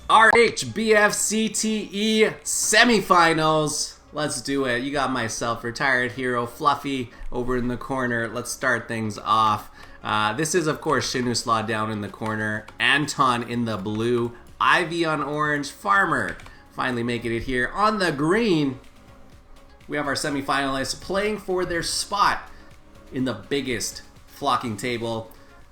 RHBFCTE Semifinals. Let's do it. You got myself, retired hero Fluffy, over in the corner. Let's start things off. This is, of course, Shinuslaw down in the corner. Anton in the blue. Ivy on orange. Farmer finally making it here. On the green, we have our semifinalists playing for their spot in the biggest flocking table.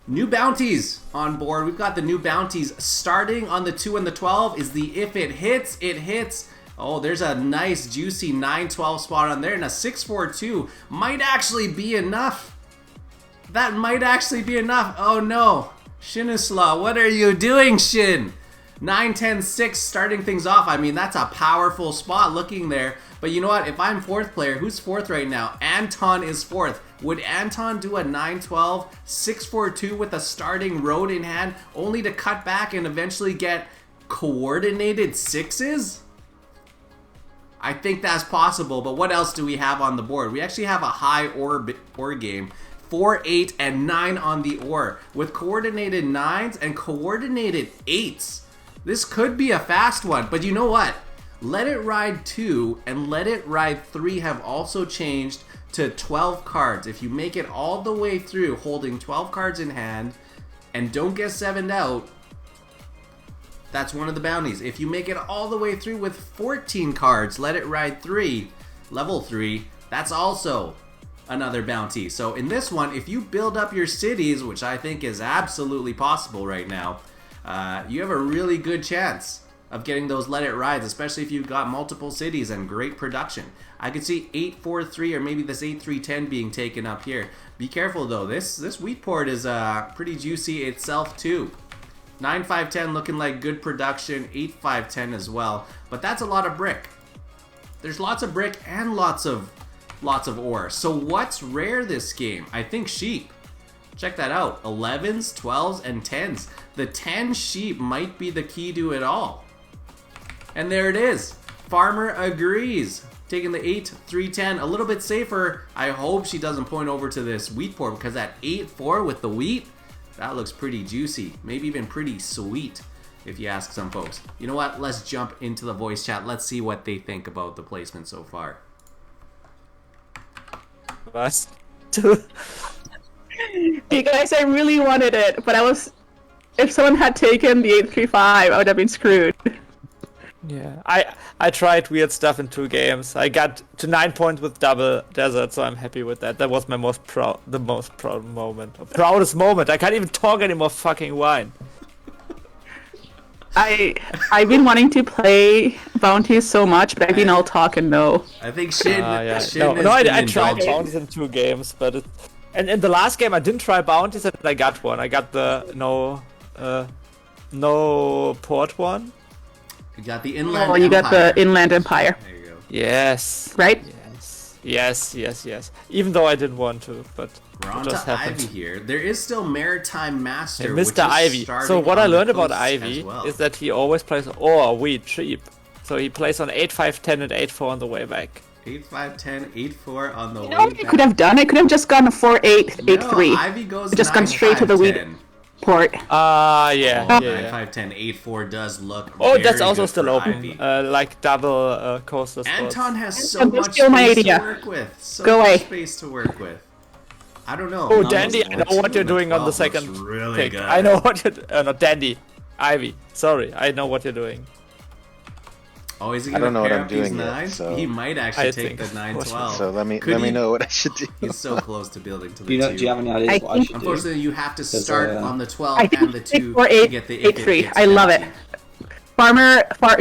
New bounties on board. We've got the new bounties starting on the 2 and the 12 is the if it hits, it hits. Oh, there's a nice juicy 9-12 spot on there, and a 6-4-2 might actually be enough. That might actually be enough. Oh no. Shinuslaw, what are you doing, Shin? 9-10-6 starting things off. I mean, that's a powerful spot looking there. But you know what? If I'm fourth player, who's fourth right now? Anton is fourth. Would Anton do a 9-12, 6-4-2 with a starting road in hand, only to cut back and eventually get coordinated sixes? I think that's possible, but what else do we have on the board? We actually have a high ore game. 4, 8, and 9 on the ore, with coordinated 9s and coordinated 8s. This could be a fast one, but you know what? Let It Ride 2 and Let It Ride 3 have also changed to 12 cards. If you make it all the way through holding 12 cards in hand and don't get 7'd out, that's one of the bounties. If you make it all the way through with 14 cards, Let It Ride 3, level 3, that's also another bounty. So in this one, if you build up your cities, which I think is absolutely possible right now, you have a really good chance of getting those Let It Rides, especially if you've got multiple cities and great production. I could see 8-4-3 or maybe this 8-3-10 being taken up here. Be careful though, this wheat port is pretty juicy itself too. 9-5-10 looking like good production, 8-5-10 as well, but that's a lot of brick. There's lots of brick and lots of ore. So what's rare this game? I think sheep. Check that out. 11s, 12s, and 10s. The 10 sheep might be the key to it all. And there it is. Farmer agrees. Taking the 8-3-10, a little bit safer. I hope she doesn't point over to this wheat port, because that 8-4 with the wheat, that looks pretty juicy. Maybe even pretty sweet, if you ask some folks. You know what? Let's jump into the voice chat. Let's see what they think about the placement so far. Us. You guys, I really wanted it, but if someone had taken the 8-3-5, I would have been screwed. Yeah, I tried weird stuff in 2 games. I got to 9 points with double desert, so I'm happy with that. That was my most proud moment. Proudest moment. I can't even talk anymore. Fucking wine. I've been wanting to play bounties so much, but I've been all talk and no. I think Shin. Yeah. Shin No, I tried bounties in 2 games, but and in the last game I didn't try bounties and I got one. I got the no port one. You got the Inland Empire. Oh, you got the Inland Empire. There you go. Yes. Right? Yes. Even though I didn't want to, but We're on it just to happened. Ivy here. There is still Maritime Master, And which Mr. is Ivy. starting So what on I learned the about coast Ivy as well. is that he always plays ore, wheat, sheep. So he plays on 8-5-10 and 8-4 on the way back. 8-5-10, 8-4 on the You way know what I back. could have done? I could have just gone a 4-8, 8-3. No, Ivy goes Just gone straight to the wheat 9-5-10. port. Yeah. 9-5-10, 8-4 does look Oh, very that's also good still for open. Ivy. Like double coaster spots. Anton has so Anton, much steal my space idea. to work with. So Go much away. space to work with. I don't know. Oh, No, Dandy, those I know what 2 you're and doing on the 12 looks second really pick. good. I know what you're not Dandy. Ivy. Sorry, I know what you're doing. Oh, is he I gonna don't know what pair I'm up these doing yet, 9s? so- He might actually I take think- the 9-12. So let me Could he- know what I should do. He's so close to building to the Do you 2. have any ideas what I should do? Unfortunately, you have to Because, start on the 12 I think and the it's 2 4, to 8, get the 8-3. I love it.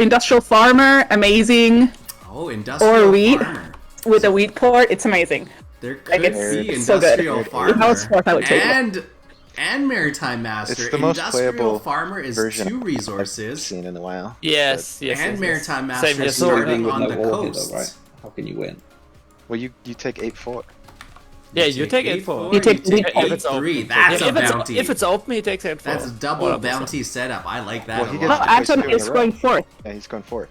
Industrial farmer, amazing. Oh, industrial Or wheat. farmer. With a wheat port, it's amazing. There Like, could it's be so good. industrial If I was farmer fourth, I would take it. and maritime master. It's the most Industrial playable farmer is version 2 I've resources, seen in a while. Yes. and maritime Same master here. So, starting with on no the war here, coast. though, right? How can you win? Well, you take 8-4. yeah, you take 8-4. You take wheat port. If it's open. 8-3. That's Yeah, a bounty. if it's open, he takes 8-4. That's a double 100%. bounty setup. I like that Well, he a did lot. No, Place Anton 2 in is a row. going fourth. Yeah, he's going 4th.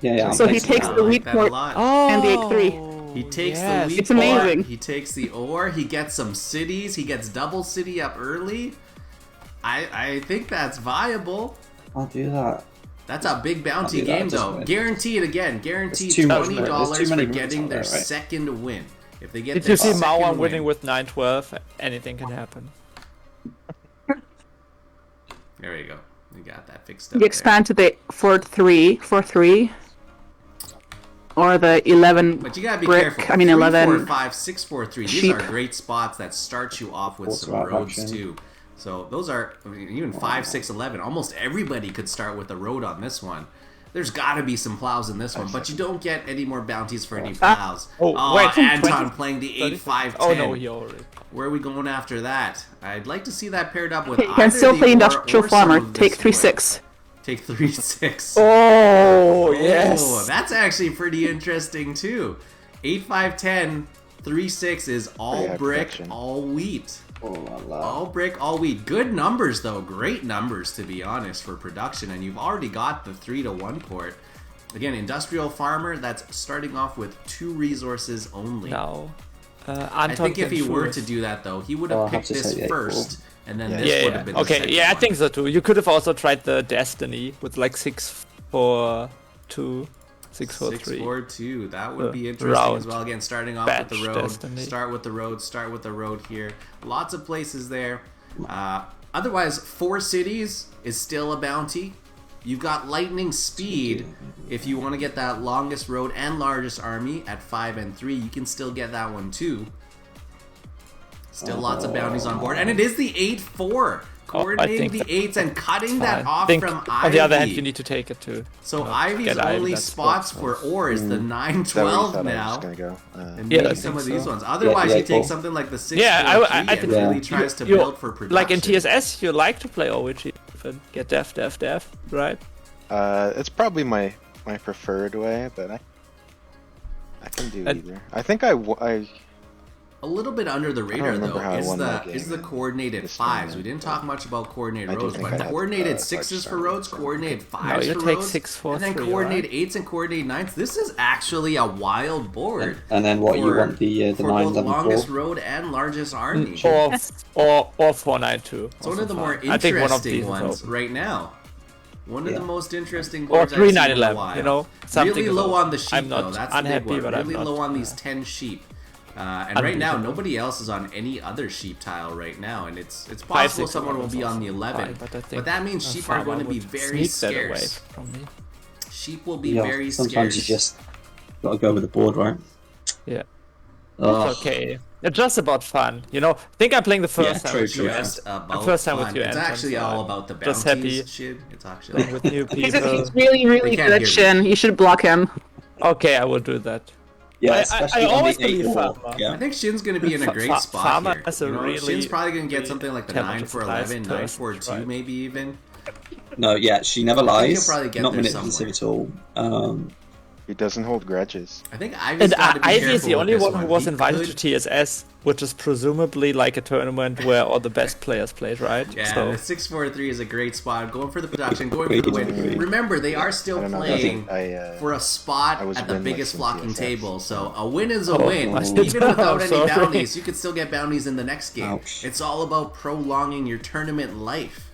Yeah. So he I'm takes I the like wheat that a port. lot. And the 8-3. He takes yes. the wheat It's amazing. port, he takes the ore, he gets some cities, he gets double city up early. I think that's viable. I'll do that. That's a big bounty do that, game, just though. win. Guaranteed again. Guaranteed too much $20 there's too for many getting routes out their there, right? second win. If they get Did their you see second Mauer win, winning with 9-12? Anything can happen. There you go. We got that fixed up. You there. expand to the 4-3, or the 11 But you gotta be brick. careful. I mean 3, 11 4, 5, 6, 4, 3. These sheep. are great spots that start you off with Also some out roads action. too. So those are, I mean, even 5, 6, 11. Almost everybody could start with a road on this one. There's got to be some plows in this one, but you don't get any more bounties for any plows. Oh, wait, Anton 20, playing the 30? 8, 5, 10. Oh no, he already. Where are we going after that? I'd like to see that paired up with Okay, you can either still the play ore Industrial or some Farmer. of Take this 3-6. wood. Take 3, 6. Oh, yes. Oh, that's actually pretty interesting too. 8, 5, 10, 3, 6 is all high brick, production. all wheat. Oh la la. All brick, all wheat. Good numbers though. Great numbers to be honest for production. And you've already got the 3-1 port. Again, Industrial Farmer, that's starting off with 2 resources only. Now, Anton I think if can he were choose. to do that though, he would Oh, I'll have have picked to this say the 8-4. first, and then Yeah. this Yeah, would yeah. have been the Okay, second yeah, I one. think so too. You could have also tried the Destiny with like 6-4-2, 6-4-3. 6, 4, 2. That would The be interesting route. as well. Again, starting off with the Batch road. Destiny. Start with the road. Start with the road here. Lots of places there. Otherwise, 4 cities is still a bounty. You've got lightning speed. If you want to get that longest road and largest army at 5 and 3, you can still get that one too. Still lots of bounties on board, and it is the 8-4. Coordinating think the 8s and cutting that Fine. off Think from Ivy. on the other hand, you need to take it too. So Not Ivy's get Ivy, only that's spots what- for ore is the Is that where you 9-12 thought I now. was gonna go? And Yeah, maybe I some think of these so. ones. Otherwise, Yeah, you take cool. something like the 6 Yeah, 4, I 3 and think really you- tries to you- build for production. Like in TSS, you like to play OWG and get def, right? It's probably my preferred way, but I can do And- either. I think I A little bit under the radar remember though how I is won the that is game the in coordinated this 5s. tournament, We didn't but talk much about coordinated I do roads, think but I had, coordinated large 6s for starting roads, from- coordinated 5s No, you for take roads, 6, 4, and then 3, coordinated right? 8s and coordinated 9s. This is actually a wild board. And then what you for- want the for 9, both 11, longest 4? road and largest army. Or 492. It's one of the more I think one of interesting these is ones open. right now. One of Yeah. the most interesting Or boards I've seen in a 3911, while. you know, something really is low open. on the sheep I'm not though. That's the unhappy, big one. but I'm Really not, low on these 10 sheep. And right now, Unreasonable. nobody else is on any other sheep tile right now, and it's 5, possible 6, someone will 11 be is on the also 11. fine, but I think But that means sheep are Farmer going to be would very sneak that away scarce. from me. Sheep will be Yeah, very sometimes scarce. you just gotta go with the board, right? Yeah. Ugh. It's okay. It's just about fun, you know. I think I'm playing the first Yeah, time true, with you, true. and Just about first time fun. with you, It's Anton, actually so all I'm about the just bounties. happy. Shit. It's actually with new He's people. really, really can't good at hear Shin. You should block him. Okay, I will do that. Yeah, I especially always on the 8 believe or, Farmer. I yeah. think Shin's going to be in a great spot Farmer here. has a You know, really, Shin's probably going to get really something like the talented 9 for supplies 11, person, 9 for 2 right. maybe even. No, yeah, she never I think lies. he'll probably get Not there manipulative somewhere. at all. he doesn't hold grudges. I think Ivy's And got to be Ivy careful is the with only this one who was He invited could- to TSS, which is presumably like a tournament where all the best players played, right? Yeah, So the 6-4-3 is a great spot. Going for the production, going for the win. Agreed. Remember, they are I still don't know. playing I for a spot I was at the winless biggest in flocking TSS. table. So a win is a Oh, win. I Even see. without any Sorry. bounties, you could still get bounties in the next game. Ouch. It's all about prolonging your tournament life.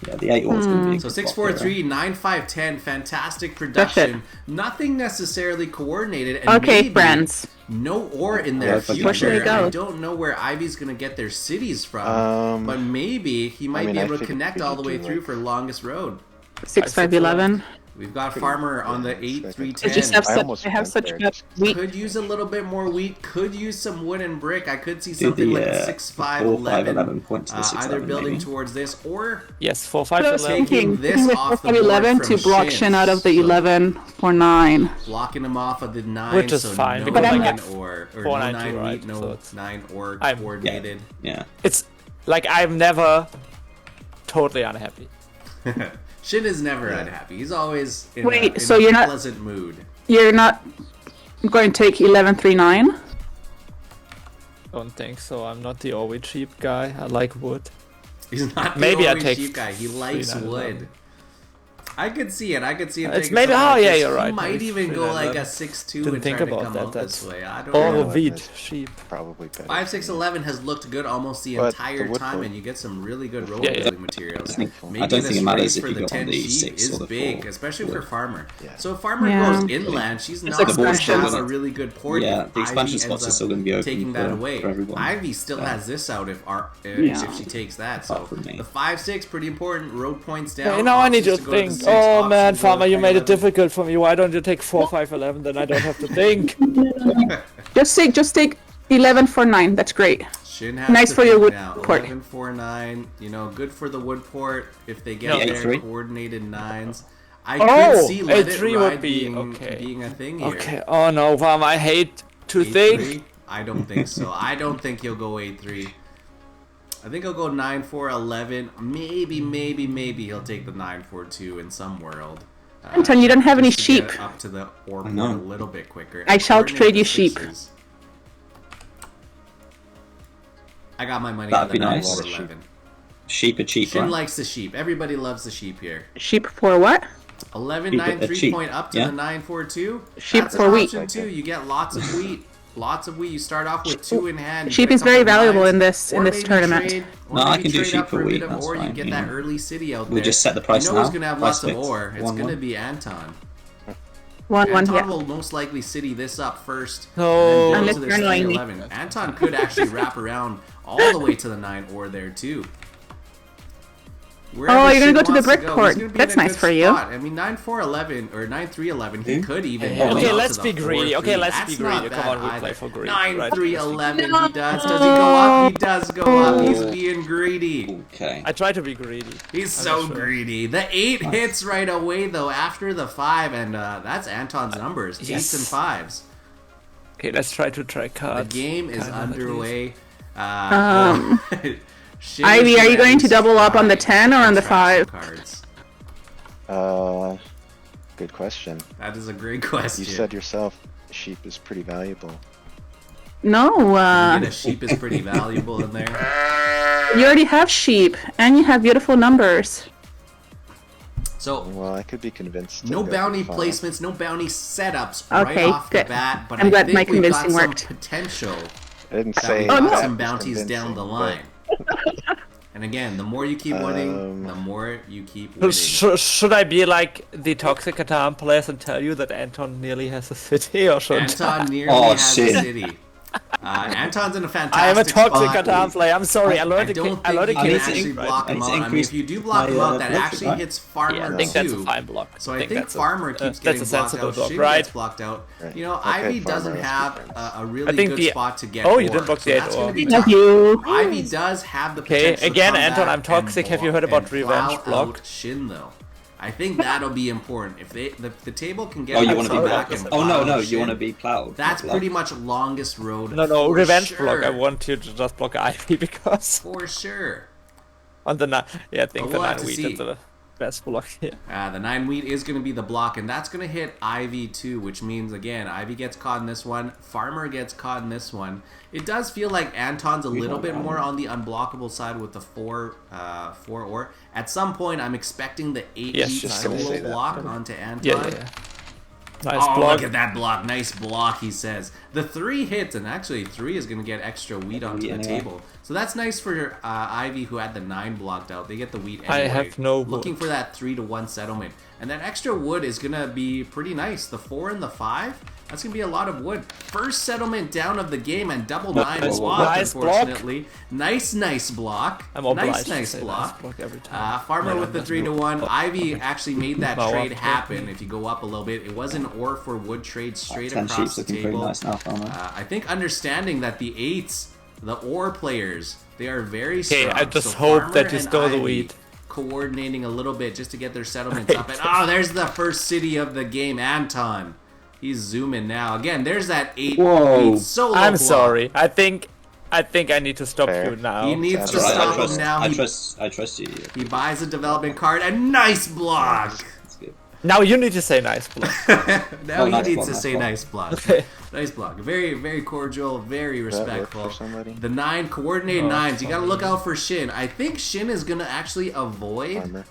Yeah, the 8 one's going to be a So good 6, block 4, here. 3, 9, 5, 10, fantastic production. Nothing necessarily coordinated. And Okay, maybe friends. no ore in Yeah, their if I can Where should we future. go? I don't know where Ivy's gonna get their cities from, but maybe he might mean, be I able to figured connect we all could the way do, through like- for longest road. 6, 5, 11. We've got Farmer on the 8, 3, I just 10. have I such. almost I have went such there good just- wheat. Could use a little bit more wheat. Could use some wood and brick. I could see Do something the, like a 6, 5, 4, 5, 11. 11 points to the 6, Either 11 building maybe. towards this or yes, 4, 5, I was 11. taking thinking this off the board 11 from to block Shin. Shin out of the So- 11 for 9. blocking him off of the 9, Which is so fine, no because I'm 9 not- or no 492, 9 right? wheat, no So it's- 9 or I'm- coordinated. Yeah. It's like I'm never totally unhappy. Shin is never unhappy. He's always in Wait, a so you're not- pleasant mood. You're not going to take 11, 3, 9? Don't think so. I'm not the always cheap guy. I like wood. He's not the Maybe I always take cheap guy. He likes 3, 9, wood. 11. I could see it. I could see it. It's taking maybe. something Oh like yeah, this. you're He right. might Maybe even go like a 6-2 Didn't and think try to about come that. out this way. I don't Or know. what, wheat, that's- sheep. Probably better. 5-6-11 has looked good almost the But entire the wood time, port- and you get some really good roll Yeah, yeah. building materials. I Maybe don't the think it matters straight if for you the go on 10 the sheep 6 is or the big, 4. especially for farmer. Yeah. So if farmer Yeah. goes inland, she's not It's going to have expansion. a really good port. Yeah, if the expansion Ivy spots ends are up still going to be open taking that away. for everyone. Ivy still Yeah. has this out if Yeah. she takes that. So Apart from me. the 5-6 pretty important. Road points down. Okay, now I need to options go to the think. 6, Oh man, options go to Farmer, you made it 3-11. difficult for me. Why don't you take 4, 5, 11? Then I don't have to think. Just take 11 for 9. That's great. Shin has Nice to for your think wood now. port. 11-4-9. You know, good for the wood port if they get Yeah, their 8-3. coordinated 9s. I Oh, could see let it 8-3 ride would be being, okay. being a thing here. Okay. Oh no, Farmer, I hate to 8-3? think. I don't think so. I don't think he'll go 8-3. I think he'll go 9-4-11. Maybe he'll take the 9-4-2 in some world. Anton, you don't have any just to get sheep. Up to the orb I a know. little bit quicker. I shall Coordinate trade the you sheep. 6s. I got my money That'd on the be nice. 9-4-11. Sheep are cheap, Shin right? likes the sheep. Everybody loves the sheep here. Sheep for what? 11, Sheep, 9, 3 sheep, point up to yeah. the 9-4-2. Sheep That's for an wheat. option too. You get lots of wheat. Lots of wheat. You start off with 2 in hand. you Sheep get a is very couple valuable nines, in this or maybe tournament. trade- or No, I maybe can do trade sheep up for a bit wheat, of that's ore. You fine, get you that know. early city out We'll there. just set the price You know who's now. gonna have Price lots of fixed. ore? It's 1-1. gonna be Anton. 1-1, Anton yeah. will most likely city this up first. No. And then Unless build to you're this annoying me. 11. Anton could actually wrap around all the way to the 9 ore there too. Wherever Oh, you're gonna Shin go to the wants brick go, port. he's gonna be That's in a nice good for you. spot. I mean, 9-4-11 or 9-3-11. He could even. build Okay, up let's to be the greedy. 4-3. Okay, let's That's be not greedy. Come bad on, we either. play for greed. 9-3-11. Right. He does. Does he go up? He does go up. He's being greedy. Okay. I try to be greedy. He's so sure. greedy. The 8 hits right away though after the 5, and that's Anton's numbers. 8s yes. and 5s. Okay, let's try to try The cards. game is Kind of, at underway. Shin Ivy, should are you at going to least double up on the try 10 or on the and track 5? some cards. Good question. That is a great question. You said yourself, sheep is pretty valuable. No, And a sheep is pretty valuable in there. you already have sheep, and you have beautiful numbers. So Well, I could be convinced. to no go bounty for placements, no bounty setups right Okay, off the good. bat, but I'm I glad think my we've got convincing some worked. potential. I didn't That say. we've Oh, got no. some bounties down the line. And again, the more you keep winning, the more you keep winning. Should I be like the toxic Catan players and tell you that Anton nearly has a city, or should Anton nearly Oh, has shit. a city. Anton's in a fantastic I am a toxic spot. Catan player. I'm sorry. I I learned don't I learned think a you need can to actually inc- block I him need to out. I mean, increase if you do block my, him out, that block actually right? hits Farmer Yeah, I think that's a too. fine block. So I think that's Farmer keeps that's getting a blocked sensible out. block, Shin right? gets blocked out. Right. You know, Okay, Ivy Farmer, doesn't let's have keep friends. a really think good the- spot to get. Oh, you ore, didn't block so the that's 8 gonna ore. be Love tough. you. Ivy does have the Okay, potential to again, come Anton, back I'm toxic. and Have you heard about and revenge plow block? out Shin though. I think that'll be important. If the table can get Oh, you want to be back blocked? and Oh, no, plow no, Shin, you want to be plowed. That's not pretty blocked. much longest road. No, for revenge sure. block. I want you to just block Ivy because For sure. on the 9. Yeah, I think But the we'll have 9 to wheat see. is the best block here. The 9 wheat is going to be the block, and that's going to hit Ivy too, which means, again, Ivy gets caught in this one. Farmer gets caught in this one. It does feel like Anton's a little bit more on the unblockable side with the 4 ore. At some point, I'm expecting the 8 Yes, wheat just gonna solo say that. block onto Anton. Yeah. Nice Oh, block. look at that block. Nice block, he says. The 3 hits, and actually 3 is going to get extra wheat onto Yeah, the anyway. table. So that's nice for Ivy, who had the 9 blocked out. They get the wheat I anyway. have no wood. Looking for that 3-to-1 settlement. And that extra wood is going to be pretty nice. The 4 and the 5, that's going to be a lot of wood. First settlement down of the game, and double 9 Nice blocked, Nice block. unfortunately. Nice block. I'm obliged nice to say block. nice block every time. Farmer Yeah, with the that's 3-to-1. Ivy actually made that Bow trade up. happen. If you go up a little bit, it was an ore for wood trade straight 10 across sheep's the looking pretty table. nice now, Farmer. I think understanding that the 8s, the ore players, they are very strong. Okay, I just So hope Farmer that you and stole the Ivy wheat. coordinating a little bit just to get their settlements up. And oh, there's the first city of the game, Anton. He's zooming now. Again, there's that 8 Whoa. wheat solo I'm block. sorry. I think I need to stop Fair. you now. He needs That's to right, stop trust, him now. I trust you. He buys a development card, and nice block. That's good. Now you need to say nice block. Now he nice needs block, to nice say block. nice block. Okay. Nice block. Very, very cordial, very Does that work respectful. for somebody? The 9 coordinated 9s. You gotta look out for Shin. I think Shin is gonna actually avoid. Farmer.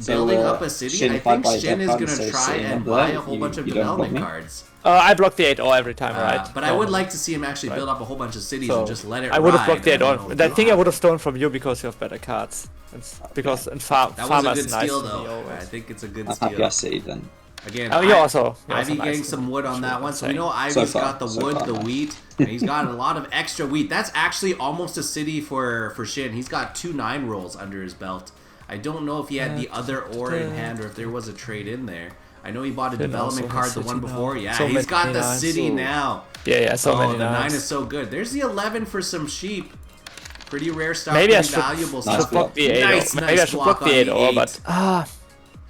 building up a city, Shin I think buys Shin is that going card, to so try sitting and up buy there, a whole you- bunch of you don't block development me? cards. I blocked the 8-0 every time, right? But I would like to see him actually build up a whole bunch of cities and just let it I would have ride. blocked the I don't 8-0. know if I he'll think I have would it. have stolen from you because you have better cards. Because in That was a Farmer's good nice steal, to me though. always. I think it's a good I'm happy I steal. see then. Again, Oh, you also. Ivy nice getting to some me. wood on that Sure, one. So we saying. know Ivy's far, got the so wood, far, the nice. wheat, and he's got a lot of extra wheat. That's actually almost a city for Shin. He's got 2 9 rolls under his belt. I don't know if he had the other ore in hand or if there was a trade in there. I know he bought a development also card, has the one city now. before. Yeah, So he's got many the nines. city now. Yeah, so Oh, many the 9 nines. is so good. There's the 11 for some sheep. Pretty rare stuff. Maybe I pretty should, valuable Nice stuff. block the 8-0. Nice, Maybe nice I should block block the on the 8-0, 8. but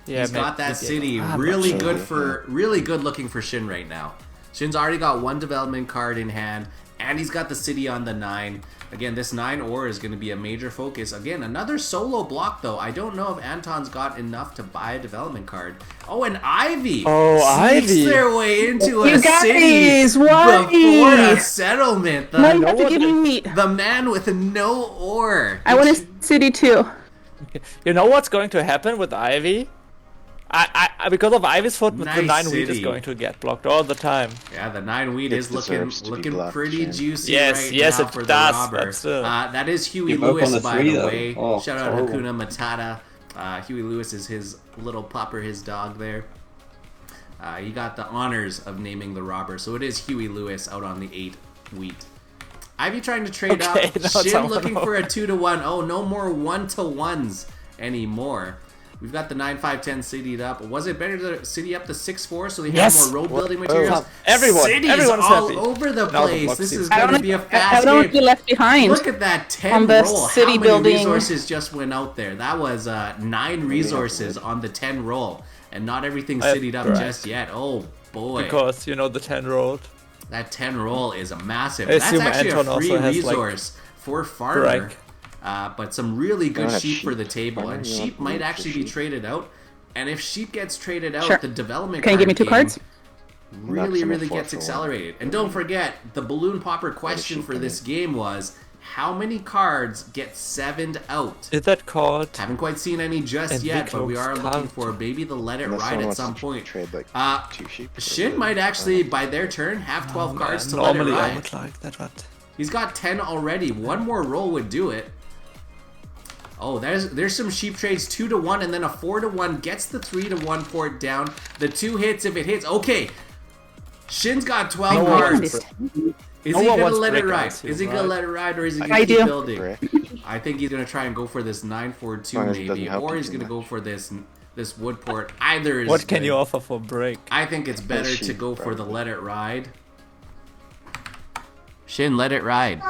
yeah, He's got that maybe city. I'm not Really sure. good for, really good looking for Shin right now. Shin's already got 1 development card in hand, and he's got the city on the 9. Again, this 9 ore is going to be a major focus. Again, another solo block, though. I don't know if Anton's got enough to buy a development card. Oh, and Ivy sneaks Ivy. their way into You a city guys, why? before a settlement. Now you The, have to give me meat. the man with no ore. I want a city too. You know what's going to happen with Ivy? I because of Ivy's foot, the Nice 9 wheat is city. going to get blocked all the time. Yeah, the 9 wheat It is deserves to be looking blocked, pretty Shin. juicy Yes, right yes, now it for the does, robber. but still. That is Huey You broke Lewis, on the by 3 the though. way. Oh, Shout out horrible. Hakuna Matata. Huey Lewis is his little pupper, his dog there. He got the honors of naming the robber, so it is Huey Lewis out on the 8 wheat. Ivy trying to trade Okay, up. now Shin someone looking more. for a 2-1. Oh, no more 1-1s anymore. We've got the 9-5-10 citied up. Was it better to city up the 6-4 so they Yes. have more road building materials? Everyone's Cities all happy. over the Now the place. block This seems is I going don't to be a I fast don't want to be game. left behind. Look at that 10 on the roll. city How many building. resources just went out there? That was 9 resources on the 10 roll. And not everything's citied up Correct. just yet. Oh, boy. Because, you know, the 10 rolled. That 10 roll is a massive. I That's assume actually Anton a also free has, like, resource for farmer. break. But some really good don't have sheep for the sheep. table. Why And don't you sheep have might wood for actually be sheep? traded out. And if sheep gets traded out, Sure. the development Can you give me 2 game cards? really, Maximum really 4 gets for 1. accelerated. And don't forget, the balloon popper question sheep for can this you- game was, how many cards get 7'd out? Is that called? Haven't quite seen any just yet, but we are Invictus looking card. for maybe the let it Unless ride someone at wants some to point. trade like 2 sheep. for Shin wood. might actually, by their turn, have 12 cards to Normally let it I ride. would like that, but... He's got 10 already. One more roll would do it. Oh, there's some sheep trades. 2-1 and then a 4-1 gets the 3-1 port down. The 2 hits if it hits. Okay. Shin's got 12 cards. Is No he one gonna wants let it brick, I ride? assume, Is he gonna right? let it ride or is he gonna I keep do. building? Brick. I think he's gonna try and go for this 9-4-2 long as it doesn't maybe, help or you he's too gonna go much. for this wood port. Either is What can good. you offer for break? I think it's better to sheep, go for the probably. let it ride. Shin, let it ride.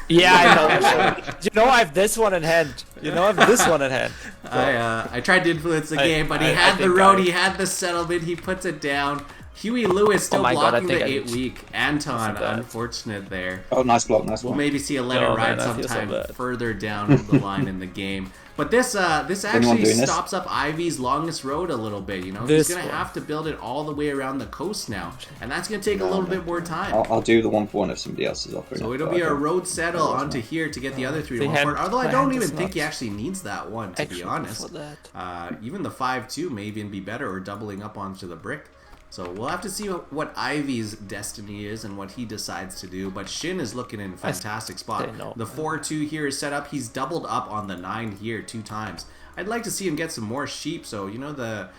Yeah, I know. You know I have this one in hand. You know I have this one in hand. I tried to influence the I- game, but he I had the think road, I- he had the settlement, he puts it down. Huey Lewis still Oh my God, I blocking think the I 8 did. week. Anton, bad. unfortunate there. Oh, nice block, nice We'll block. maybe see a let Oh, it ride man, I feel so sometime bad. further down the line in the game. But this actually doing this? stops up Ivy's longest road a little bit. You know, This he's gonna one. have to build it all the way around the coast now, and that's gonna take a little bit more time. I'll do the 1-for-1 if somebody else is offering. So it, it'll but be I a don't- road settle onto here to get the other 3 to The 1 hand- port. Although I the don't hand even is think not he actually needs that one, to be Actually, honest. for that. Even the 5-2 may even be better, or doubling up onto the brick. So we'll have to see what Ivy's destiny is and what he decides to do. But Shin is looking in a fantastic spot. say no. The 4-2 here is set up. He's doubled up on the 9 here 2 times. I'd like to see him get some more sheep. So, you know, the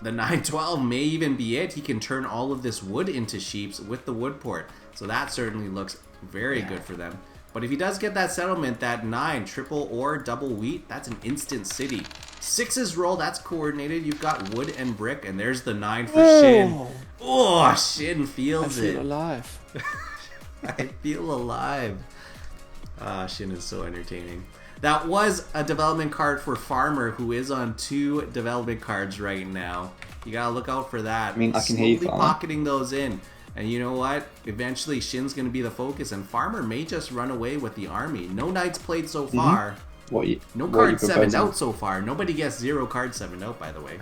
9-12 may even be it. He can turn all of this wood into sheeps with the wood port. So that certainly looks very good for them. But if he does get that settlement, that 9, triple or double wheat, that's an instant city. 6's roll, that's coordinated. You've got wood and brick, and there's the 9 for Shin. Oh, Shin I feels feel it. alive. I feel alive. Shin is so entertaining. That was a development card for Farmer, who is on 2 development cards right now. You gotta look out for that. I mean, I can hear you, Slowly Farmer. pocketing those in. And you know what? Eventually, Shin's gonna be the focus, and Farmer may just run away with the army. No knights played so far. What you? No what are you cards 7'd proposing? out so far. Nobody gets 0 cards 7'd out, by the way.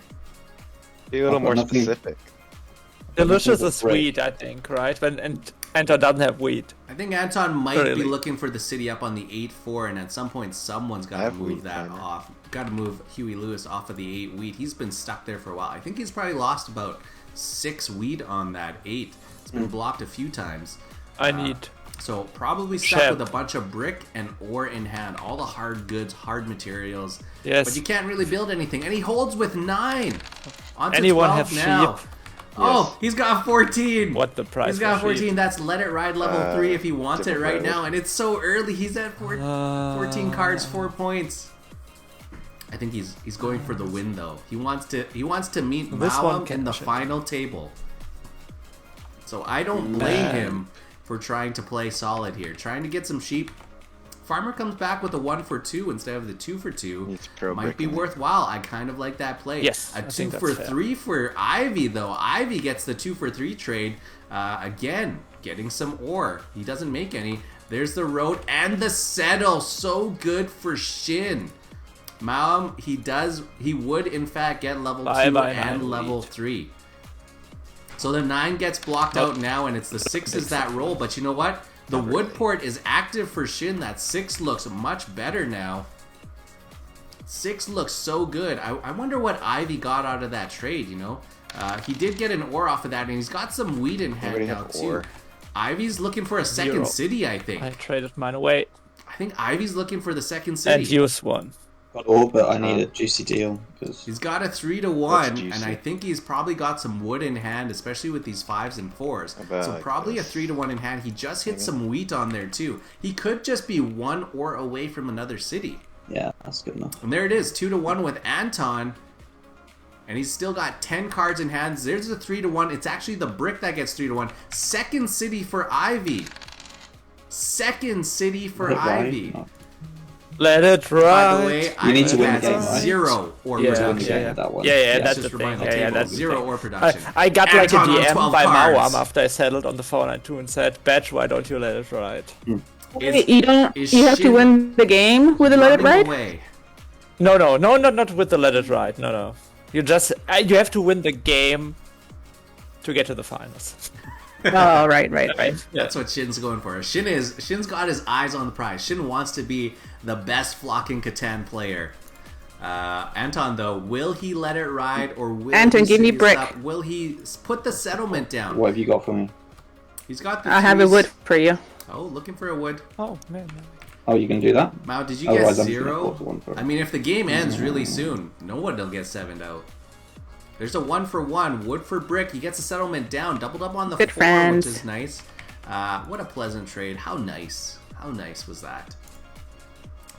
Be a little I've got more nothing- specific. Delicious is Break. sweet, I think, right? And Anton doesn't have wheat. I think Anton might Really? be looking for the city up on the 8-4, and at some point someone's got to have move wheat, that kinda. off. Got to move Huey Lewis off of the 8 wheat. He's been stuck there for a while. I think he's probably lost about 6 wheat on that 8. It's been blocked a few times. I need. So probably stuck Shep. with a bunch of brick and ore in hand. All the hard goods, hard materials. Yes. But you can't really build anything. And he holds with 9. On to Anyone 12 have now. sheep? Oh, he's got 14. What the price He's got for 14. sheep? That's Let It Ride level 3 if he wants it different right levels. now. And it's so early. He's at 14 cards, 4 points. I think he's going for the win though. He wants to meet This one Mawam can in the check. final table. So I don't blame him for trying to play solid here, trying to get some sheep. Farmer comes back with a 1 for 2 instead of the 2 for 2. Needs to throw Might brick be in there. worthwhile. I kind of like that play. Yes, A I 2 think for that's fair. 3 for Ivy though. Ivy gets the 2 for 3 trade. Again, getting some ore. He doesn't make any. There's the road and the settle. So good for Shin. Mawam, he would in fact get level 2 Bye-bye, and 9 level wheat. 3. So the 9 gets blocked out now, and it's the 6s that roll. But you know what? The wood port is active for Shin. That 6 looks much better now. 6 looks so good. I wonder what Ivy got out of that trade, you know? He did get an ore off of that, and he's got some wheat in hand Already now, have too. ore. Ivy's looking for a second 0. city, I think. I traded mine away I think Ivy's looking for the second city. and use one. Got all, but I need a juicy deal because He's got a 3 to 1, juicy. and I think he's probably got some wood in hand, especially with these 5s and 4s. About So like probably this. a 3 to 1 in hand. He just hit some wheat on there too. He could just be 1 ore away from another city. yeah, that's good enough. And there it is, 2 to 1 with Anton. And he's still got 10 cards in hand. There's a 3 to 1. It's actually the brick that gets 3 to 1. Second city for Ivy. Second city for Let it ride. Ivy. No. Let it By the ride. way, You need to win the has game, right? 0 ore Yeah, production. Win the game with that one. Yeah, that's just the remind thing. the Yeah, table. that's the 0 thing. ore production. I got like a Anton on DM 12 by cards. Mawam after I settled on the phone at 2 and said, "Badge, why don't you let it ride?" Wait, you don't. is You have Shin to win the game with a Let It running Ride. away? No, not with the let it ride. No. You just you have to win the game to get to the finals. Oh, right. That's what Shin's going for. Shin's got his eyes on the prize. Shin wants to be the best flocking Catan player. Anton though, will he let it ride or will Anton, he give me seize brick. up? Will he put the settlement down? What have you got for me? He's got the I have a threes. wood for you. Oh, looking for a wood. Oh man. Oh, you can do that? Mao, did you Otherwise, get I'm just gonna 0? put one for it. I mean, if the game ends really soon, no one will get 7'd out. There's a 1 for 1, wood for brick. He gets a settlement down, doubled up on the Good 4, friends. which is nice. What a pleasant trade. How nice. How nice was that?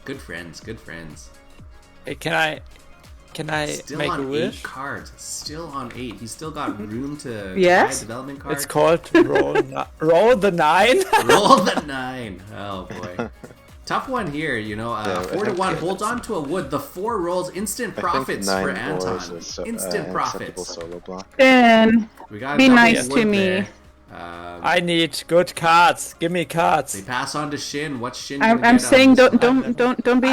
Good friends, good friends. Hey, can I Still make on a 8 wish? cards. Still on 8. He's still got room to Yes? buy a development card. It's called roll the 9. Roll the 9. Oh boy. Tough one here, you know. I 4 to think 1 it- holds on to a wood. The 4 rolls instant I profits think for 9 Anton. ores is so, Instant acceptable profits. solo block. Then We got a Be double nice wood to me. there. I need good cards. Give me They cards. pass on to Shin. What's Shin? I'm gonna get saying out of don't this don't be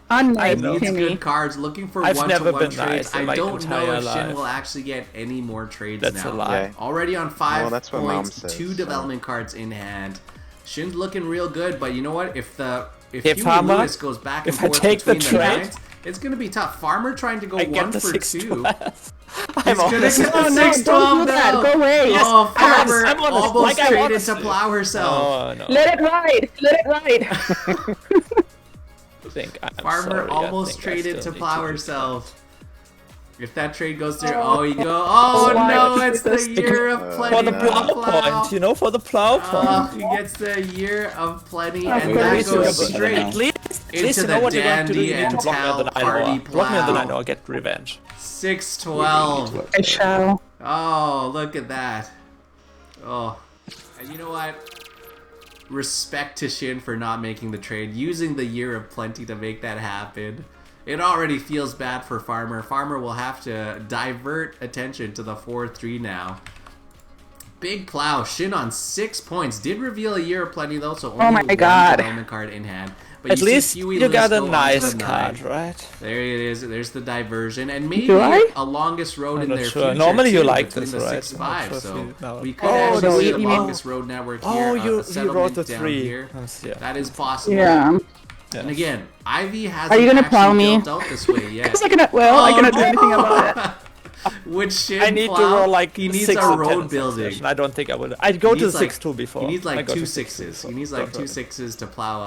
unnice know. to Needs good me. cards. Looking for I've 1 never to 1 been trades. nice in I my don't know entire if Shin life. will actually get any more trades That's now. a lie. Yeah. Already on 5 Well, that's what Mom points, says, 2 so. development cards in hand. Shin's looking real good, but you know what? If Hey, Huey Farmer, Lewis goes back and if I forth take the between trade- nines, it's gonna be tough. Farmer trying to go I 1 get the for 6 2. 12. He's I'm gonna almost. get the Oh, no, 6 12 don't do that. now. Go away. Yes, Oh, Farmer I'm honest, almost like I traded was. to plow herself. Oh no. Let it ride. Let it ride. I think I'm Farmer sorry, I almost think I traded still to need plow do herself. If that trade goes through, oh, you go. Oh why no, would it's you the do this? year of For plenty the for plow the plow. point, you know, for the plow Oh, point. he gets the year of plenty, Of and course. that At least you goes have a- straight At least into you the know what you're going to do. dandy You need and to block me on the tell 9 party or block me on the 9 plow. or get revenge. 6-12. I shall. Oh, look at that. Oh, and you know what? Respect to Shin for not making the trade, using the year of plenty to make that happen. It already feels bad for Farmer. Farmer will have to divert attention to the 4-3 now. Big plow. Shin on 6 points. Did reveal a year of plenty though, so only Oh my one God. development card in hand. But At you see least Huey you Lewis got a go on to nice the card, 9. right? There it is. There's the diversion, and maybe Do I? a longest road I'm in not their sure. future Normally too, you like between this, the right? 6-5. I'm not sure So if you know. we could Oh, actually no, see you a mean- longest road network here. Oh, a you wrote settlement the down 3. here. Yeah. That is possible. Yeah. And again, Ivy hasn't Are you gonna actually plow me? built out this way yet. Because I cannot. Well, I Oh, cannot do no. anything about it. Would Shin I need to plow? roll like he needs 6 a or 10 road in building. succession. I don't think I would. I'd go He to needs the like- 6-2 before. He needs I like go to 2 6-2 6s. before. He needs like Don't 2 worry. 6s to plow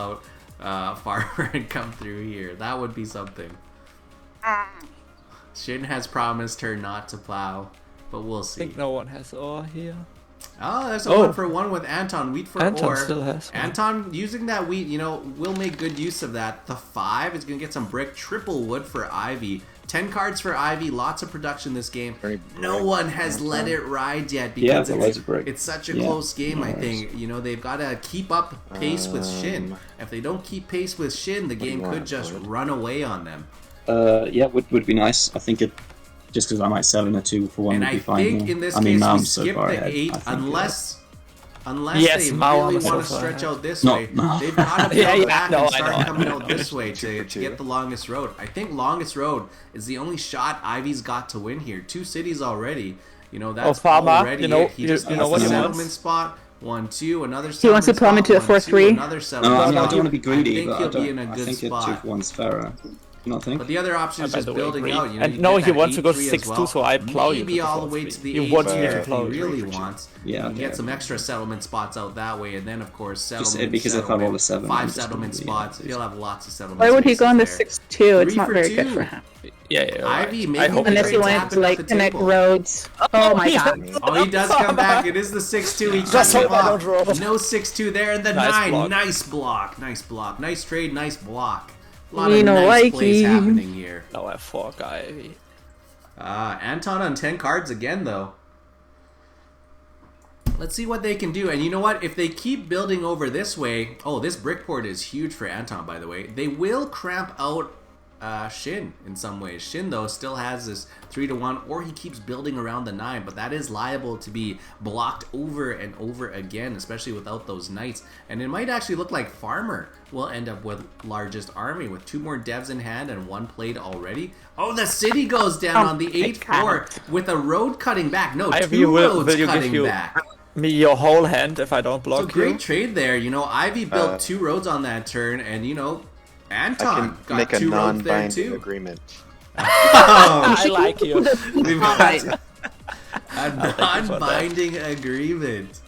out Farmer and come through here. That would be something. Shin has promised her not to plow, but we'll I see. think no one has ore here. Oh, there's a Oh. 1-for-1 with Anton. Wheat for Anton ore. still has one. Anton using that wheat, will make good use of that. The 5 is going to get some brick. Triple wood for Ivy. 10 cards for Ivy. Lots of production this game. Very No brick. one has let it ride yet Yeah, because there was a brick. it's such a Yeah, close game, no I worries. think. They've got to keep up pace with Shin. If they don't keep pace with Shin, the do you game could want, just wood? run away on them. Yeah, would be nice. I think it just because I might sell in a 2-for-1 And would be I fine. think here. in this I mean, case we Malm's so skip far the ahead. 8 I think, unless Yes, they Mao really was so want to far stretch ahead. out this No, way. no. They've got to Yeah, build yeah, back no, and I start know. coming out this way Two to for two. get the longest road. I think longest road is the only shot Ivy's got to win here. 2 cities already. That's Farmer, already you know- it. He just you needs know what a he settlement wants? spot. 1-2, another He wants to settlement plummet spot, to a 1-2, 4-3. Another No, settlement I spot. don't want to be greedy, I think but he'll be in a I good think a spot. 2-for-1's fairer. You not think? But the other option is By just the way, building agree. out. And You no, get he that wants to go 8-3 as 6-2, well. so I plow you Maybe to the all the way 4-3. to the He 8 wants me to if plow he you. really 3 for 2. wants. Yeah, You can okay, get some okay. extra settlement spots out that way, and then of course settlement. because if I roll a 7, 5 I'm just settlement gonna be- spots. He'll have lots of settlement. Why would he go on the spaces 6-2? It's 3 not for very 2. good for him. Yeah, Ivy, right. maybe I hope the Unless trades he wants happen to at like the connect table. roads. Oh my god. there? Oh, he does come back. It is the 6-2. He Just cuts him hope I don't roll. off. No 6-2 there, and the Nice 9. block. Nice block. Nice block. Nice trade. Nice block. A lot You of know, nice like plays he- happening here. Now I have 4 Ivy. Anton on 10 cards again, though. Let's see what they can do. And you know what? If they keep building over this way... Oh, this brick port is huge for Anton, by the way. They will cramp out Shin in some ways. Shin, though, still has this 3-1, or he keeps building around the 9, but that is liable to be blocked over and over again, especially without those knights. And it might actually look like Farmer will end up with largest army with 2 more devs in hand and 1 played already. Oh, the city goes down on the 8-4 with a road cutting back. No, Ivy 2 will roads you give cutting you back. me your whole hand if I don't So block great you? trade there. Ivy built 2 roads on that turn, and I Anton can got make a 2 roads there non-binding too. agreement. I like you. We've got Fine. a non-binding agreement.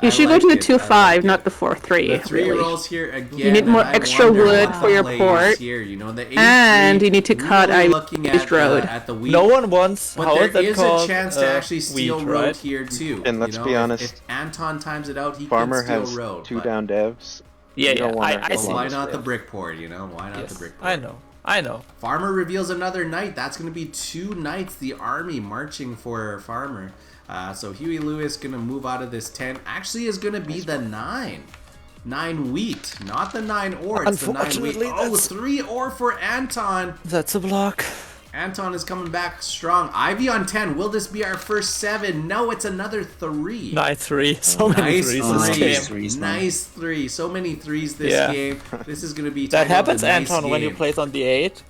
You should go to the like it. I 2-5, like not it. the 4-3. The 3 really. rolls here again. You need more and I extra wonder wood what for the your play is port. Here, the 8-3, And you need to cut really Ivy's looking at, road. at the wheat. No one wants. But how there is that is called? a chance to actually steal wheat, road right? here too. And let's be if- honest, if Anton times it out, he Farmer can steal has road. 2 but- down devs. Yeah, You don't yeah. wanna I go see. Well, why this not the way. brick port? Why not the Yes, brick port? I know. Farmer reveals another knight. That's going to be 2 knights, the army marching for Farmer. So Huey Lewis going to move out of this 10. Actually is going to be the 9. 9 wheat, not the 9 ore. It's the 9 wheat. Unfortunately, Oh, that's- 3 ore for Anton. That's a block. Anton is coming back strong. Ivy on 10. Will this be our first 7? No, it's another 3. Nice 3. So many Nice 3s this threes. game. Threes, man. Nice 3. So many 3s this Yeah. game. This is going to be That titled happens, the nice Anton, when you game. play on the 8.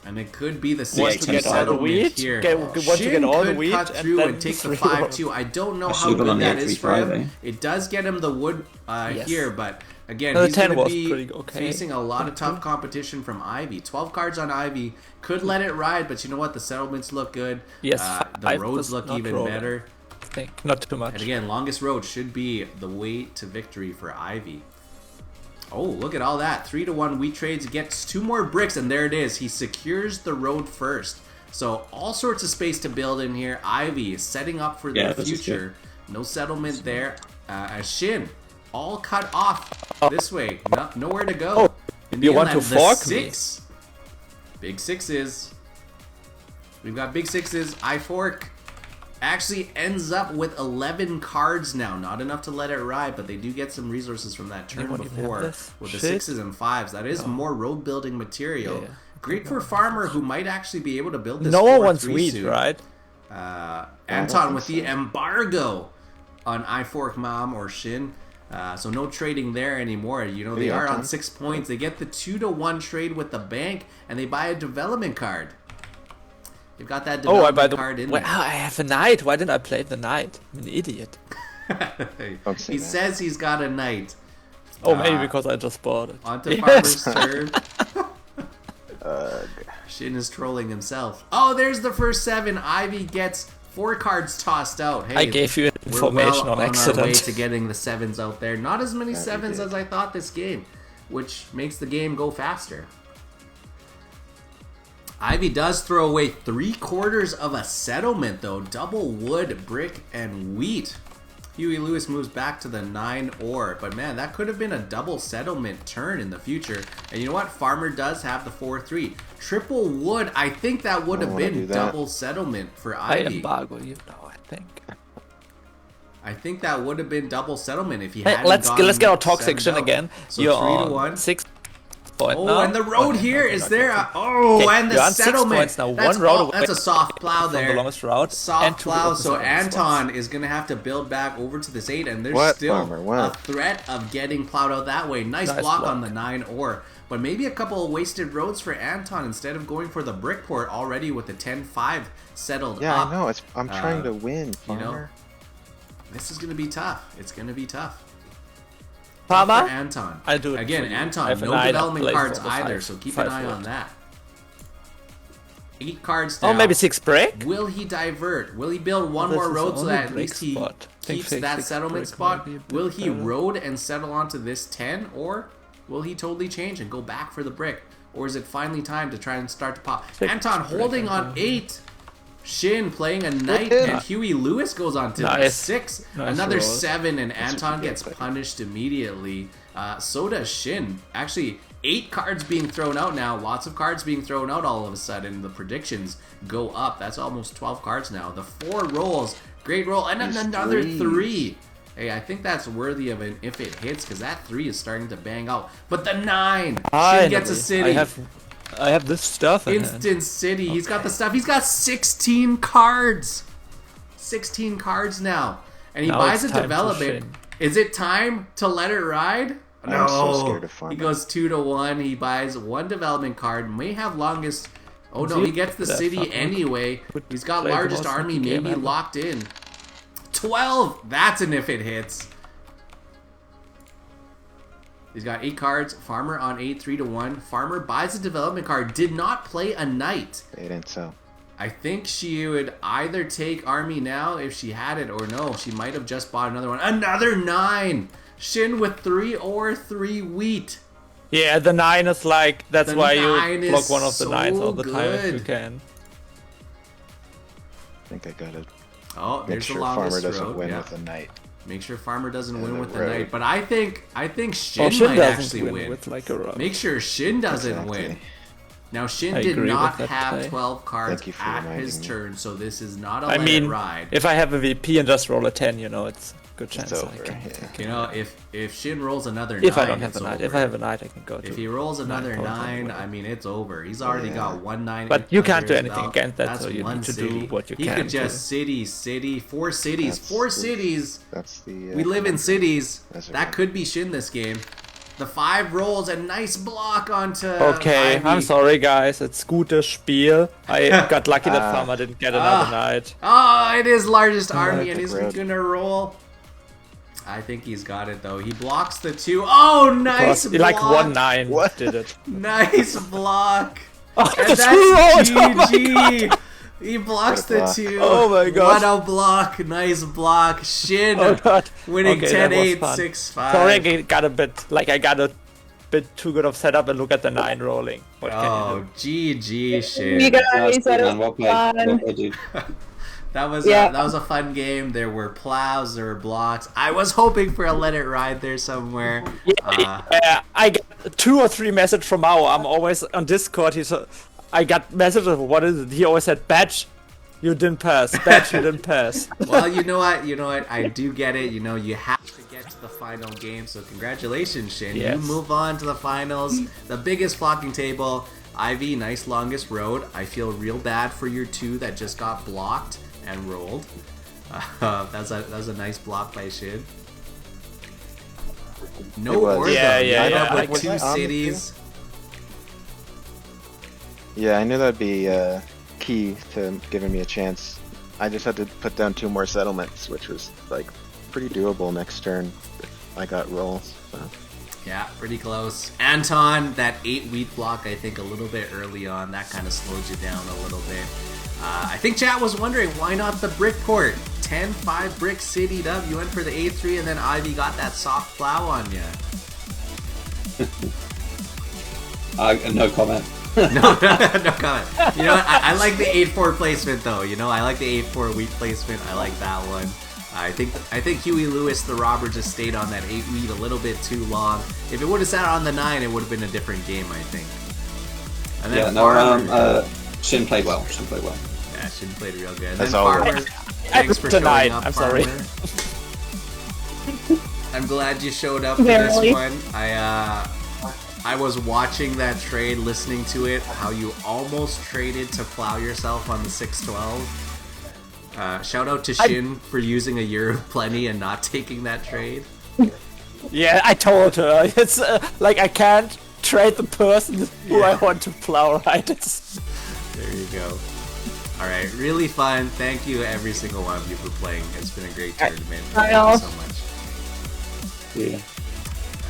And it could be the Want 6 to get all the settlement wheat? here. Want to Shin get all the could wheat cut and through then and take the 3 5-2. I don't know how should've gone good on the that is for 8-3-5, him. It does get him the wood Yes. here, but again, No, the he's 10 going to was be pretty okay. facing a lot of tough competition from Ivy. 12 cards on Ivy. Could let it ride, but you know what? The settlements look good. Yes, The 5 roads was look not even rolling. better. I think. Not too much. And again, longest road should be the way to victory for Ivy. Oh, look at all that. 3-1 wheat trades. Gets 2 more bricks, and there it is. He secures the road first. So all sorts of space to build in here. Ivy is setting up for Yeah, the this is future. No settlement there. As Shin, all cut off this way. Nowhere to go. Oh, In you the want to inland, the fork 6. Big 6s. We've got big 6s. I fork. Actually ends up with 11 cards now. Not enough to let it ride, but they do get some resources from that turn Anyone even have before this? with the Shit. 6s and 5s. That is more road building material. Yeah, yeah. Great for Farmer, who might actually be able to build this No one 4-3 wants wheat, soon. right? Anton with the embargo on I Fork Mom or Shin. So no trading there anymore. You know, they are on 6 points. They get the 2-1 trade with the bank, and they buy a development card. They've got that development card in there. I have a knight. Why didn't I play the knight? I'm an idiot. He says he's got a knight. Oh, maybe because I just bought it. Onto Farmer's turn. Shin is trolling himself. Oh, there's the first 7. Ivy gets 4 cards tossed out. Hey, I gave you information we're well on on accident. our way to getting the 7s out there. Not as many 7s as I thought this game, which makes the game go faster. Ivy does throw away 3/4 of a settlement, though. Double wood, brick, and wheat. Huey Lewis moves back to the 9 ore, but man, that could have been a double settlement turn in the future. And you know what? Farmer does have the 4-3. Triple wood, I think that would have been double settlement for Ivy. Embargo, you know, I think. I think that would have been double settlement if he had. Let's get our talk section again. So you're 3-1. 6 points. Oh, and the road here is there. And the settlement. 6 points now. That's, One road away that's a soft plow there. From the longest route. Soft plow. So Anton is going to have to build back over to this 8, and there's still a threat of getting plowed out that way. Nice block on the 9 ore. But maybe a couple of wasted roads for Anton instead of going for the brick port already with the 10-5 settled up. Yeah, I know. I'm trying to win, Farmer. You know, this is going to be tough. It's going to be tough. Farmer? For Anton. I do it again, Anton, no development cards either, so keep an eye on that. 8 cards down. Oh, maybe 6 break? Will he divert? Will he build one more road so that at least he keeps that settlement spot? Will he road and settle onto this 10? Or will he totally change and go back for the brick? Or is it finally time to try and start to pop? Anton holding on 8. Shin playing a knight, and Huey Lewis goes on to 6. Another 7, and Anton gets punished immediately. So does Shin. Actually, 8 cards being thrown out now. Lots of cards being thrown out all of a sudden. The predictions go up. That's almost 12 cards now. The 4 rolls. Great roll. And then another 3. Hey, I think that's worthy of an if it hits, because that 3 is starting to bang out. But the 9. Shin gets a city. I have this stuff in Instant City. Okay. He's got the stuff. He's got 16 cards. 16 cards now. And he buys a development. Is it time to let it ride? No. I'm so scared of Farmer. He goes 2-1. He buys 1 development card. May have longest. Oh no, he gets the city anyway. He's got largest army maybe locked in. 12. That's an if it hits. He's got 8 cards. Farmer on 8, 3-1. Farmer buys a development card. Did not play a knight. They didn't sell. I think she would either take army now if she had it, or no. She might have just bought another one. Another 9. Shin with 3 or 3 wheat. Yeah, the 9 is like, that's why you block one of the 9s all the time if you can. I think I got it. Oh, Make there's sure the longest Farmer doesn't road. win with a knight. Make sure Farmer doesn't win with the knight. But I think Shin Shin might actually win. With like a Make sure Shin doesn't win. Now Shin did not have 12 cards at his turn, so this is not a let it ride. If I have a VP and just roll a 10, you know, it's a good chance. It's over. You know, if Shin rolls another 9, if I don't have a knight, if I have a knight, I can go. If he rolls another 9, I mean, it's over. He's already got 1 9. But you can't do anything against that, so you need to do what you can. He could just city, 4 cities, 4 cities. That's the. We live in cities. That could be Shin this game. The 5 rolls, a nice block onto Okay, Ivy. I'm sorry guys, it's gutes Spiel. I got lucky that Farmer didn't get another knight. Oh, it is largest army, and is he gonna roll? I think he's got it though. He blocks the 2. Oh, nice block. Like 1-9 What? did it. Nice block. Oh, And the that's 2 rolls! GG. He blocks the 2. Oh my god. What a block. Nice block. Shin winning 10-8, 6-5. Sorry, I got a bit too good of setup, and look at the 9 rolling. What can you do? GG, Shin. You guys, that was fun. That was a fun game. There were plows, there were blocks. I was hoping for a let it ride there somewhere. I got 2 or 3 messages from Mao. I'm always on Discord. I got messages of what is it? He always said, "Badge, you didn't pass. Badge, you didn't pass." Well, you know what? I do get it. You know, you have to get to the final game. So congratulations, Shin. Yes. You move on to the finals. The biggest flocking table. Ivy, nice longest road. I feel real bad for your 2 that just got blocked and rolled. That was a nice block by Shin. No It was. Ortho. Yeah, yeah, Ended yeah. up with Was two I on the cities. Yeah, I knew that'd be key to giving me a chance. I just had to put down 2 more settlements, which was like pretty doable next turn if I got rolls. So. Yeah, pretty close. Anton, that 8 wheat block, I think a little bit early on, that kind of slowed you down a little bit. I think chat was wondering, why not the brick port? 10-5 brick city dub. You went for the 8-3 and then Ivy got that soft plow on you. No comment. No comment. You know what? I like the 8-4 placement though. You know, I like the 8-4 wheat placement. I like that one. I think Huey Lewis, the robber, just stayed on that 8 wheat a little bit too long. If it would have sat on the 9, it would have been a different game, I think. And then Shin played well. Shin played well. Yeah, Shin played real good. And That's then all Farmer, right. thanks for showing Tonight, up, I'm sorry. Farmer. I'm glad you showed up for Barely. this one. I was watching that trade, listening to it, how you almost traded to plow yourself on the 6-12. Shout out to Shin for using a year of plenty and not taking that trade. Yeah, I told her. It's like I can't trade the person who I want to plow, right? It's... There you go. Alright, really fun. Thank you every single one of you for playing. It's been a great tournament. Thank you so much. Yeah.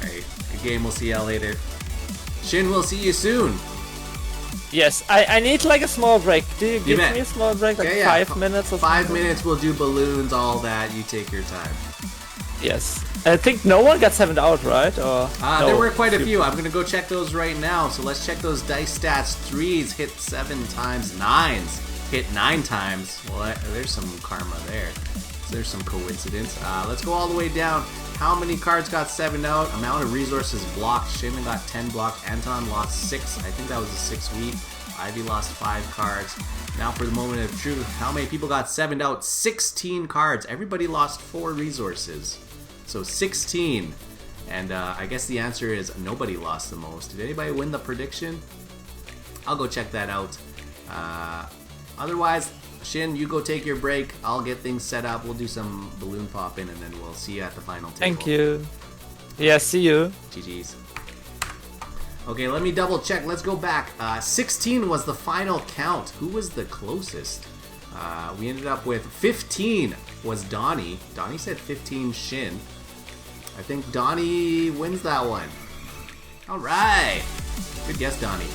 Alright, good game. We'll see y'all later. Shin, we'll see you soon. Yes, I need like a small break. Do you give bet. me a small break? Like Yeah, yeah. 5 minutes or 5 something? minutes, we'll do balloons, all that. You take your time. Yes. I think no one got 7'd out, right? Or no? There were quite a few. I'm gonna go check those right now. So let's check those dice stats. 3s hit 7 times. 9s hit 9 times. Well, there's some karma there. So there's some coincidence. Let's go all the way down. How many cards got 7'd out? Amount of resources blocked. Shimon got 10 blocked. Anton lost 6. I think that was a 6 wheat. Ivy lost 5 cards. Now for the moment of truth. How many people got 7'd out? 16 cards. Everybody lost 4 resources. So 16. And I guess the answer is nobody lost the most. Did anybody win the prediction? I'll go check that out. Otherwise, Shin, you go take your break. I'll get things set up. We'll do some balloon popping, and then we'll see you at the final table. Thank you. Yeah, see you. GG's. Okay, let me double check. Let's go back. 16 was the final count. Who was the closest? We ended up with 15 was Donnie. Donnie said 15 Shin. I think Donnie wins that one. All right. Good guess, Donnie.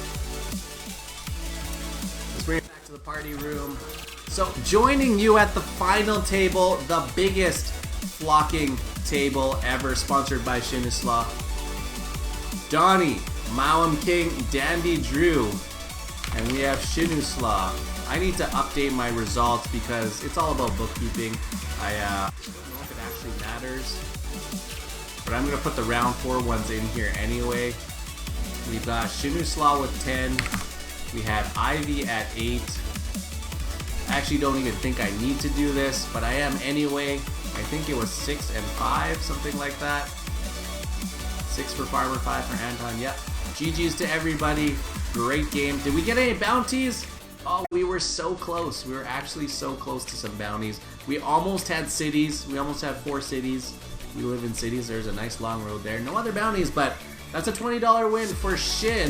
Let's bring it back to the party room. So, joining you at the final table, the biggest flocking table ever, sponsored by Shinislaw. Donnie, Mawam King, Dandy Drew, and we have Shinuslaw. I need to update my results because it's all about bookkeeping. I don't know if it actually matters, but I'm going to put the round 4 ones in here anyway. We've got Shinuslaw with 10. We have Ivy at 8. I actually don't even think I need to do this, but I am anyway. I think it was 6 and 5, something like that. 6 for Farmer, 5 for Anton. Yep. GG's to everybody. Great game. Did we get any bounties? Oh, we were so close. We were actually so close to some bounties. We almost had cities. We almost had 4 cities. We live in cities. There's a nice long road there. No other bounties, but that's a $20 win for Shin.